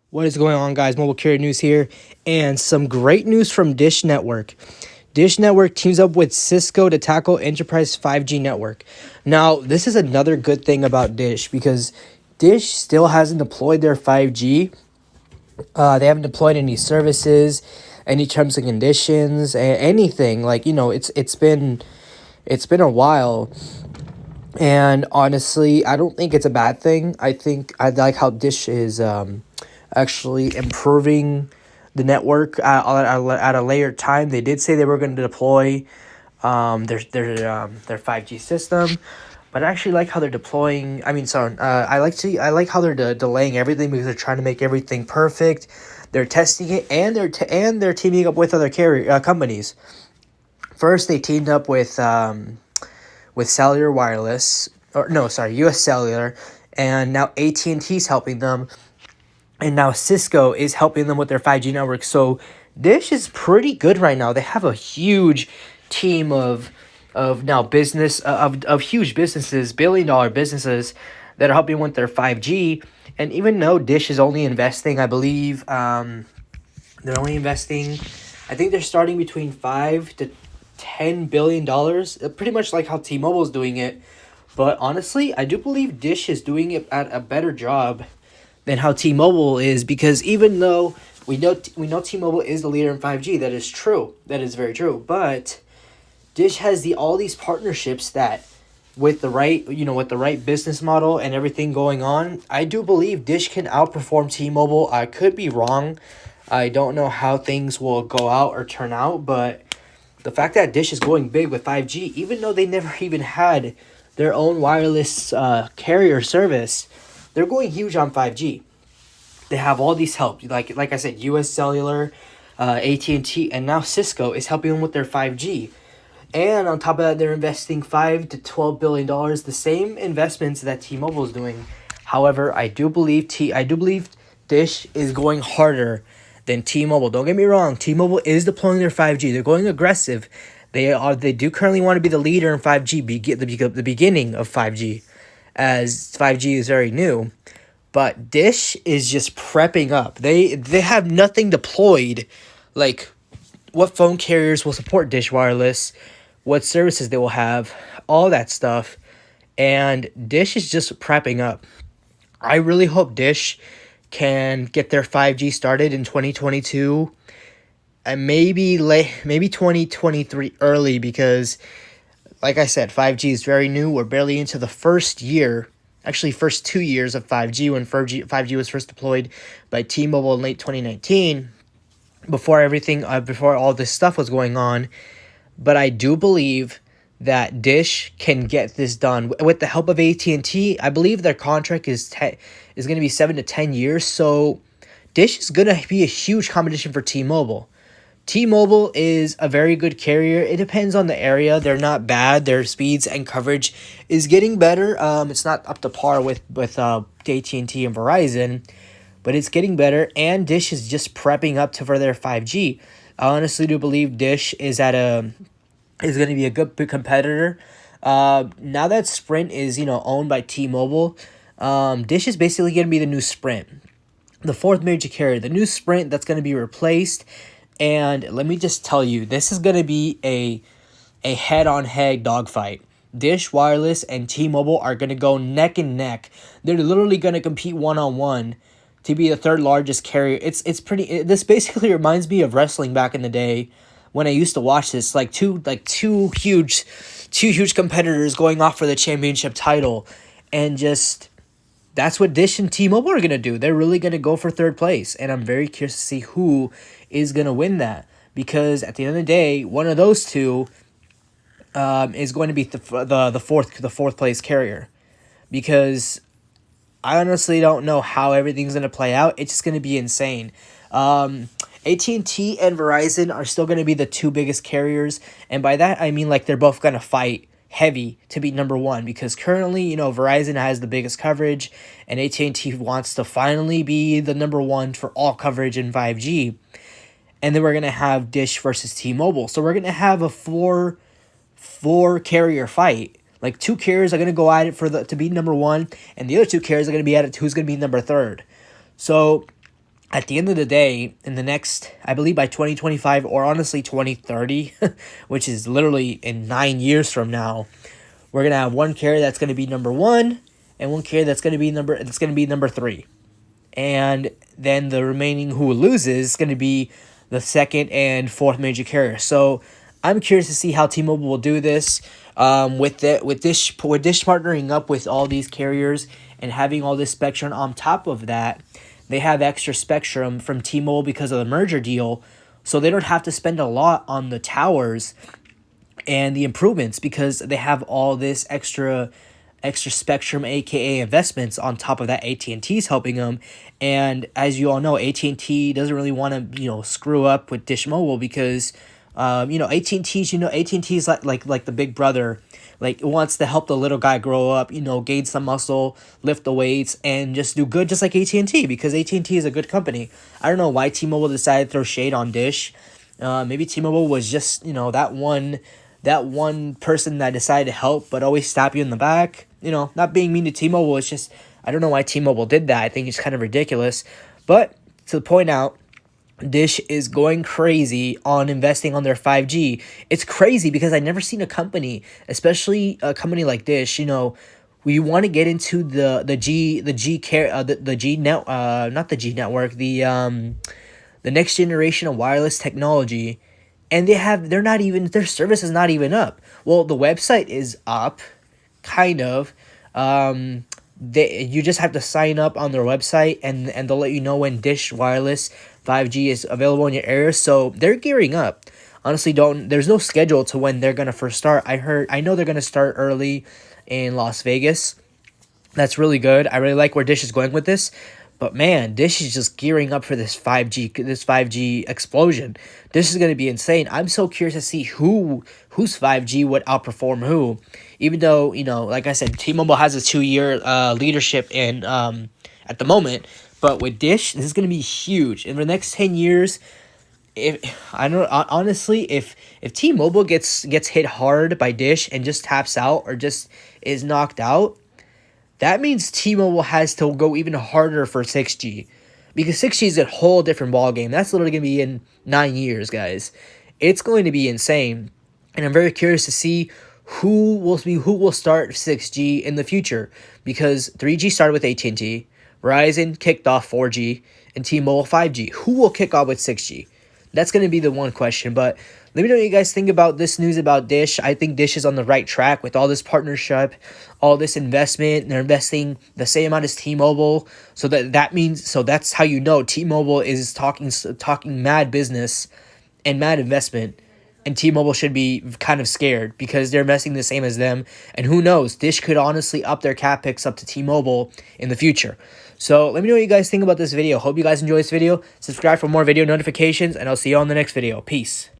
What is going on, guys? Mobile Carrier News here, and some great news from Dish Network. Dish Network teams up with Cisco to tackle enterprise 5G network. Now, this is another good thing about Dish because Dish still hasn't deployed their 5G. They haven't deployed any services, any terms and conditions, anything. It's been a while. And honestly, I don't think it's a bad thing. I think I like how Dish is actually improving the network at a later time. They did say they were going to deploy their 5G system, but I actually like how they're deploying. I like how they're delaying everything because they're trying to make everything perfect. They're testing it, and they're teaming up with other carrier companies. First, they teamed up with Cellular Wireless, or no, sorry, U.S. Cellular, and now AT&T's helping them, and now Cisco is helping them with their 5G network. So Dish is pretty good right now. They have a huge team of now business of huge businesses, billion-dollar businesses that are helping with their 5G. And even though Dish is only investing, I believe they're only investing, I think they're starting between $5 to $10 billion, pretty much like how T-Mobile is doing it. But honestly, I do believe Dish is doing it at a better job than how T-Mobile is, because even though we know T-Mobile is the leader in 5G, that is true. That is very true. But Dish has all these partnerships that with the right business model and everything going on, I do believe Dish can outperform T-Mobile. I could be wrong. I don't know how things will go out or turn out, but the fact that Dish is going big with 5G, even though they never even had their own wireless carrier service, they're going huge on 5G. They have all these help, like I said, U.S. Cellular, AT&T, and now Cisco is helping them with their 5G. And on top of that, they're investing $5 to $12 billion, the same investments that T-Mobile is doing. However, I do believe Dish is going harder than T-Mobile. Don't get me wrong, T-Mobile is deploying their 5G. They're going aggressive. They do currently want to be the leader in 5G, the beginning of 5G, as 5G is very new. But Dish is just prepping up. They have nothing deployed, like what phone carriers will support Dish Wireless, what services they will have, all that stuff. And Dish is just prepping up. I really hope Dish can get their 5G started in 2022 and maybe 2023 early, because like I said, 5G is very new. We're barely into the first year, actually first 2 years of 5G, when 5G was first deployed by T-Mobile in late 2019, before all this stuff was going on. But I do believe that Dish can get this done with the help of AT&T. I believe their contract is going to be 7 to 10 years. So Dish is going to be a huge competition for T-Mobile. T-Mobile is a very good carrier. It depends on the area. They're not bad. Their speeds and coverage is getting better. It's not up to par with AT&T and Verizon, but it's getting better. And Dish is just prepping up for their 5G. I honestly do believe Dish is going to be a good big competitor. Now that Sprint is owned by T-Mobile, Dish is basically going to be the new Sprint, the fourth major carrier, the new Sprint that's going to be replaced. And let me just tell you, this is going to be a head-on-head dogfight. Dish Wireless and T-Mobile are going to go neck and neck. They're literally going to compete one-on-one to be the third largest carrier. This basically reminds me of wrestling back in the day when I used to watch this, like two huge competitors going off for the championship title, and just that's what Dish and T-Mobile are going to do. They're really going to go for third place, and I'm very curious to see who is going to win that, because at the end of the day, one of those two is going to be the fourth place carrier, because I honestly don't know how everything's going to play out. It's just going to be insane. AT&T and Verizon are still going to be the two biggest carriers, and by that I mean like they're both going to fight heavy to be number one, because currently Verizon has the biggest coverage, and AT&T wants to finally be the number one for all coverage in 5G. And then we're going to have Dish versus T-Mobile. So we're going to have a four carrier fight. Like, two carriers are going to go at it to be number one, and the other two carriers are going to be at it who's going to be number third. So at the end of the day, in the next, I believe by 2025 or honestly 2030, which is literally in 9 years from now, we're gonna have one carrier that's gonna be number one, and one carrier that's gonna be number three, and then the remaining who loses is gonna be the second and fourth major carrier. So I'm curious to see how T-Mobile will do this. With Dish partnering up with all these carriers and having all this spectrum on top of that, they have extra spectrum from T-Mobile because of the merger deal, so they don't have to spend a lot on the towers and the improvements because they have all this extra spectrum, aka investments, on top of that. AT&T's helping them, and as you all know, AT&T doesn't really want to screw up with Dish Mobile because AT&T's like the big brother, like it wants to help the little guy grow up, gain some muscle, lift the weights, and just do good, just like AT&T, because AT&T is a good company. I don't know why T-Mobile decided to throw shade on Dish. Maybe T-Mobile was just that one person that decided to help but always stab you in the back. Not being mean to T-Mobile, it's just I don't know why T-Mobile did that. I think it's kind of ridiculous. But to point out, Dish is going crazy on investing on their 5G. It's crazy because I never seen a company, especially a company like Dish, we want to get into the G care the G net not the G network, the next generation of wireless technology, and they're not even, their service is not even up. Well, the website is up, kind of. You just have to sign up on their website, and they'll let you know when Dish Wireless 5G is available in your area. So they're gearing up. Honestly, there's no schedule to when they're gonna first start. I know they're gonna start early in Las Vegas. That's really good. I really like where Dish is going with this. But man, Dish is just gearing up for this 5G explosion. This is going to be insane. I'm so curious to see whose 5G would outperform who. Even though, like I said, T-Mobile has a 2-year leadership in at the moment, but with Dish, this is going to be huge. In the next 10 years, if I don't honestly, if T-Mobile gets hit hard by Dish and just taps out or just is knocked out, that means T-Mobile has to go even harder for 6G, because 6G is a whole different ballgame. That's literally going to be in 9 years, guys. It's going to be insane, and I'm very curious to see who will start 6G in the future, because 3G started with AT&T, Verizon kicked off 4G, and T-Mobile 5G. Who will kick off with 6G? That's going to be the one question, but let me know what you guys think about this news about Dish. I think Dish is on the right track with all this partnership, all this investment. They're investing the same amount as T-Mobile, so that's how T-Mobile is talking mad business and mad investment, and T-Mobile should be kind of scared because they're investing the same as them. And who knows, Dish could honestly up their cap picks up to T-Mobile in the future. So let me know what you guys think about this video. Hope you guys enjoy this video. Subscribe for more video notifications, and I'll see you on the next video. Peace.